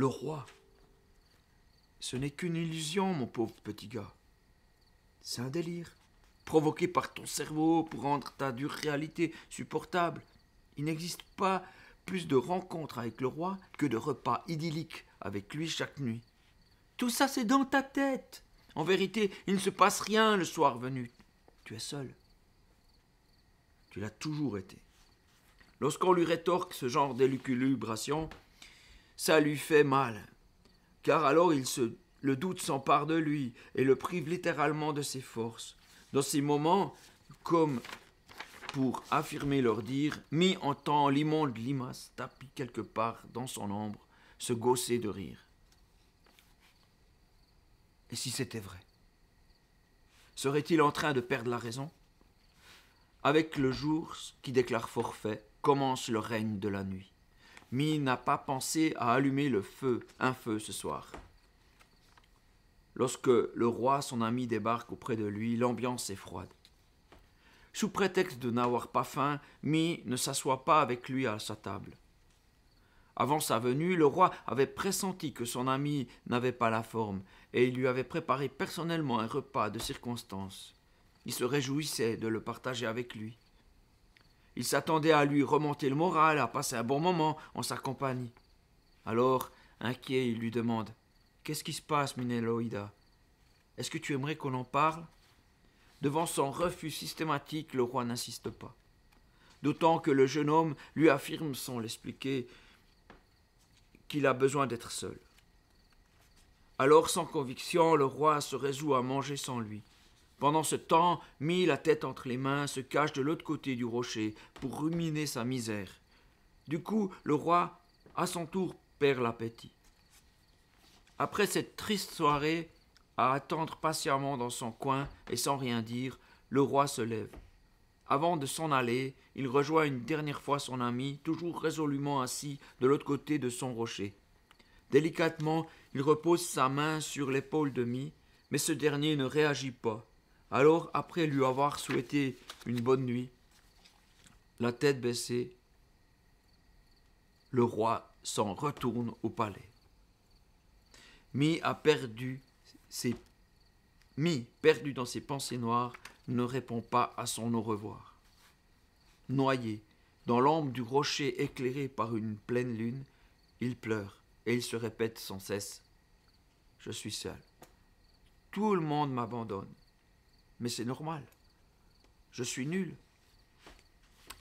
le roi. Ce n'est qu'une illusion, mon pauvre petit gars. C'est un délire, provoqué par ton cerveau pour rendre ta dure réalité supportable. Il n'existe pas plus de rencontres avec le roi que de repas idylliques avec lui chaque nuit. Tout ça, c'est dans ta tête. En vérité, il ne se passe rien le soir venu. Tu es seul. Tu l'as toujours été. Lorsqu'on lui rétorque ce genre d'élucubration, ça lui fait mal, car alors le doute s'empare de lui et le prive littéralement de ses forces. Dans ces moments, comme pour affirmer leur dire, Mi entend l'immonde limace tapis quelque part dans son ombre, se gausser de rire. Et si c'était vrai? Serait-il en train de perdre la raison? Avec le jour qui déclare forfait, commence le règne de la nuit. Mi n'a pas pensé à allumer un feu ce soir. Lorsque le roi, son ami, débarque auprès de lui, l'ambiance est froide. Sous prétexte de n'avoir pas faim, Mi ne s'assoit pas avec lui à sa table. Avant sa venue, le roi avait pressenti que son ami n'avait pas la forme, et il lui avait préparé personnellement un repas de circonstance. Il se réjouissait de le partager avec lui. Il s'attendait à lui remonter le moral, à passer un bon moment en sa compagnie. Alors, inquiet, il lui demande « Qu'est-ce qui se passe, Minéloïda? Est-ce que tu aimerais qu'on en parle ?» Devant son refus systématique, le roi n'insiste pas. D'autant que le jeune homme lui affirme sans l'expliquer qu'il a besoin d'être seul. Alors, sans conviction, le roi se résout à manger sans lui. Pendant ce temps, Mi, la tête entre les mains, se cache de l'autre côté du rocher pour ruminer sa misère. Du coup, le roi, à son tour, perd l'appétit. Après cette triste soirée, à attendre patiemment dans son coin et sans rien dire, le roi se lève. Avant de s'en aller, il rejoint une dernière fois son ami, toujours résolument assis de l'autre côté de son rocher. Délicatement, il repose sa main sur l'épaule de Mi, mais ce dernier ne réagit pas. Alors, après lui avoir souhaité une bonne nuit, la tête baissée, le roi s'en retourne au palais. Mi, perdu dans ses pensées noires, ne répond pas à son au revoir. Noyé dans l'ombre du rocher éclairé par une pleine lune, il pleure et il se répète sans cesse « Je suis seul. Tout le monde m'abandonne. Mais c'est normal. Je suis nul. »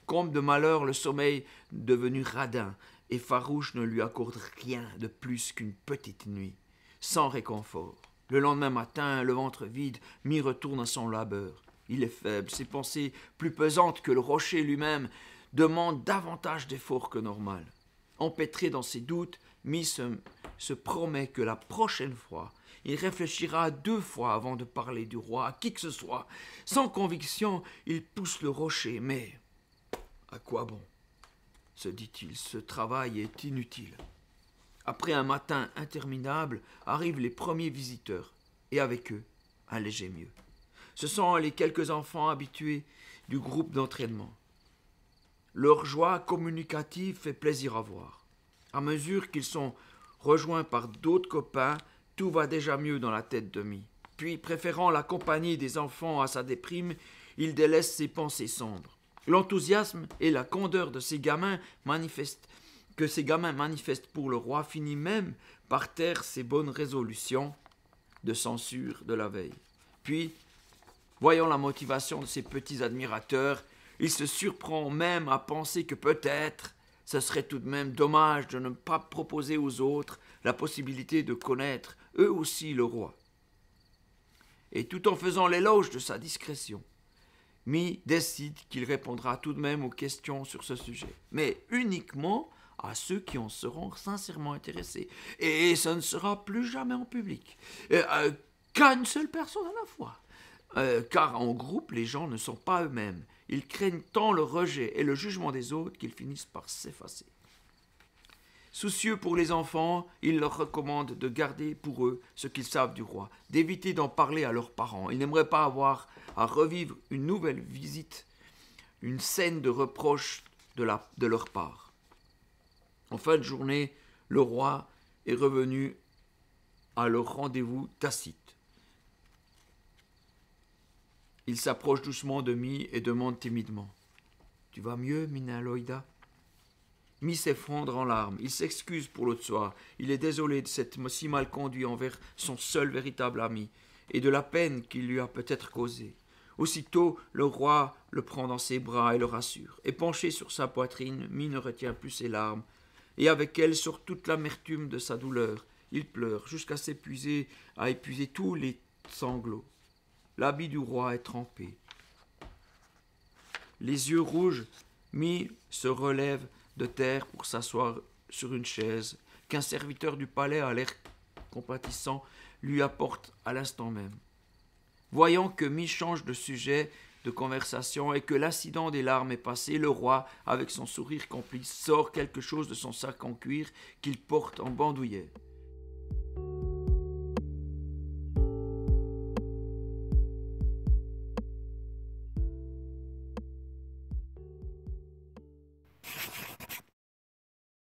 Comble de malheur, le sommeil, devenu radin et farouche, ne lui accorde rien de plus qu'une petite nuit, sans réconfort. Le lendemain matin, le ventre vide, Mi retourne à son labeur. Il est faible, ses pensées, plus pesantes que le rocher lui-même, demandent davantage d'efforts que normal. Empêtré dans ses doutes, Mi se promet que la prochaine fois, il réfléchira 2 fois avant de parler du roi à qui que ce soit. Sans conviction, il pousse le rocher, mais à quoi bon? Se dit-il, ce travail est inutile. Après un matin interminable, arrivent les premiers visiteurs, et avec eux, un léger mieux. Ce sont les quelques enfants habitués du groupe d'entraînement. Leur joie communicative fait plaisir à voir. À mesure qu'ils sont rejoints par d'autres copains, tout va déjà mieux dans la tête de Mi. Puis, préférant la compagnie des enfants à sa déprime, il délaisse ses pensées sombres. L'enthousiasme et la candeur de ces gamins manifestent pour le roi finit même par taire ses bonnes résolutions de censure de la veille. Puis, voyant la motivation de ses petits admirateurs, il se surprend même à penser que peut-être ce serait tout de même dommage de ne pas proposer aux autres la possibilité de connaître eux aussi le roi. Et tout en faisant l'éloge de sa discrétion, Mi décide qu'il répondra tout de même aux questions sur ce sujet, mais uniquement à ceux qui en seront sincèrement intéressés. Et ça ne sera plus jamais en public, qu'à une seule personne à la fois. Car en groupe, les gens ne sont pas eux-mêmes. Ils craignent tant le rejet et le jugement des autres qu'ils finissent par s'effacer. Soucieux pour les enfants, il leur recommande de garder pour eux ce qu'ils savent du roi, d'éviter d'en parler à leurs parents. Ils n'aimeraient pas avoir à revivre une nouvelle visite, une scène de reproche de leur part. En fin de journée, le roi est revenu à leur rendez-vous tacite. Il s'approche doucement de Mi et demande timidement « Tu vas mieux, Minaloïda ?» Mi s'effondre en larmes. Il s'excuse pour l'autre soir. Il est désolé de s'être si mal conduit envers son seul véritable ami et de la peine qu'il lui a peut-être causée. Aussitôt, le roi le prend dans ses bras et le rassure. Et penché sur sa poitrine, Mi ne retient plus ses larmes, et avec elles sort toute l'amertume de sa douleur. Il pleure jusqu'à s'épuiser, à épuiser tous les sanglots. L'habit du roi est trempé. Les yeux rouges, Mi se relève de terre pour s'asseoir sur une chaise qu'un serviteur du palais à l'air compatissant lui apporte à l'instant même. Voyant que Mi change de sujet de conversation et que l'incident des larmes est passé, le roi, avec son sourire complice, sort quelque chose de son sac en cuir qu'il porte en bandoulière.